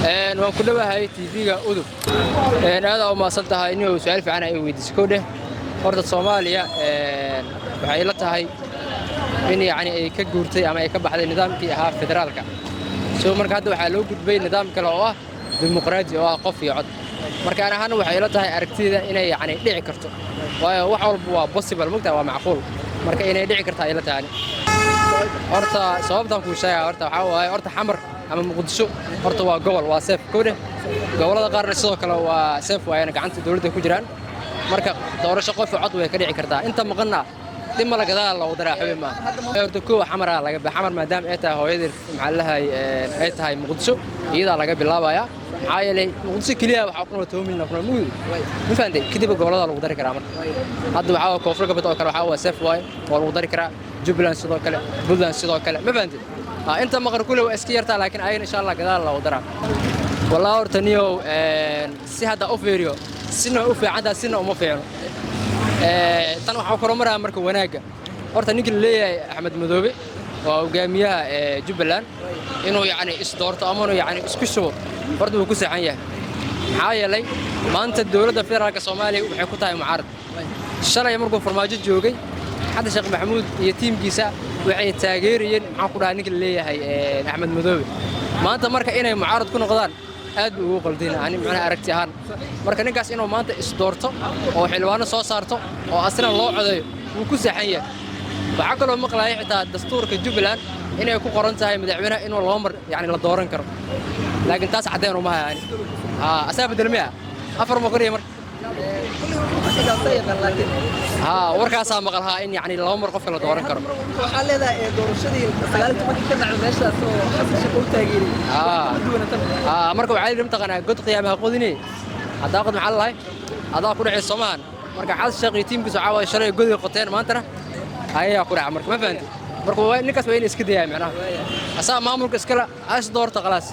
waan ku dhawahay TV-ga udub aad oo ma santahay inuu su'aal fiican ay weydiiso horta Soomaaliya waxay la tahay in yani ay ka guurtay ama ay ka baxday nidaamkii ahaa federaalka soo marka hadda waxa loo gudbay nidaam kale oo ah dimuqraadi oo ah qof iyo cod marka ahaan waxay la tahay aragtida inay yani dhici karto waayo wax walba waa possible mugtaa waa macquul marka inay dhici karto ay la tahay horta sababtan ku sheegay horta waxa waaye horta xamar ama muqdisho horta waa gobol waa safe koode gobolada qaar sidoo kale waa safe waayana gacanta dawladda ku jiraan marka doorasho qof cod way ka dhici kartaa inta maqana dib ma la gadaal loo daraaxay ma horta koo xamar laga xamar maadaama ay tahay hooyadii maxallahay ay tahay muqdisho iyada laga bilaabaya caayilay muqdisho kaliya waxa ku nool toomin afro muud ma fahanday kadib gobolada lagu dari karaa marka hadda waxa koonfur galbeed oo kale waxa waa safe waay oo lagu dari karaa Jubbaland sidoo kale Puntland sidoo kale ma fahanday inta maqar kule waa iska yartaa laakiin ayna insha Allah gadaal loo daraa والله hortaniyo si hada u fiiriyo sina u fiicanta sina uma fiicno tan waxa ku horumaraa marka wanaaga horta ninka leeyahay Axmed Madoobe waa hogaamiyaha Jubbaland inuu yaani isdoorto ama inuu yaani isku shubo horta uu ku saxan yahay maxaa yeelay maanta dawladda federaalka Soomaaliya waxay ku tahay mucaarad shalay markuu farmaajo joogay hadda Sheekh Maxamuud iyo tiimkiisa waxay taageerayeen maxaa ku dhahay ninka leeyahay Axmed Madoobe maanta marka inay mucaarad ku noqdaan aad ugu qaldin ani macna aragti ahaan marka ninkaas inuu maanta isdoorto oo xilwaano soo saarto oo asna loo codeeyo uu ku saxan yahay waxa kale oo maqlaay xitaa dastuurka Jubbaland inay ku qoran tahay madaxweynaha inuu loo mar yani la dooran karo laakiin taas cadeen uma hayaan asaab dalmiya afar ma qoriyo marka warkaas maqalha in yani loo mar qofka la dooran karo waxa leedahay doorashadii 19 ka dhacday meeshaas oo xasasho ku taageeray marka waxa ay mtaqana god qiyaamaha qodinay hada qod maxaa lahay hada ku dhacay Soomaan marka xal shaqi tiimkiisa waxa way shalay god qoteen maantana ayaa ku dhacay marka ma fahanti marka ninkaas waa in iska dayay macnaha asaa maamulka iskala as doorta khalaas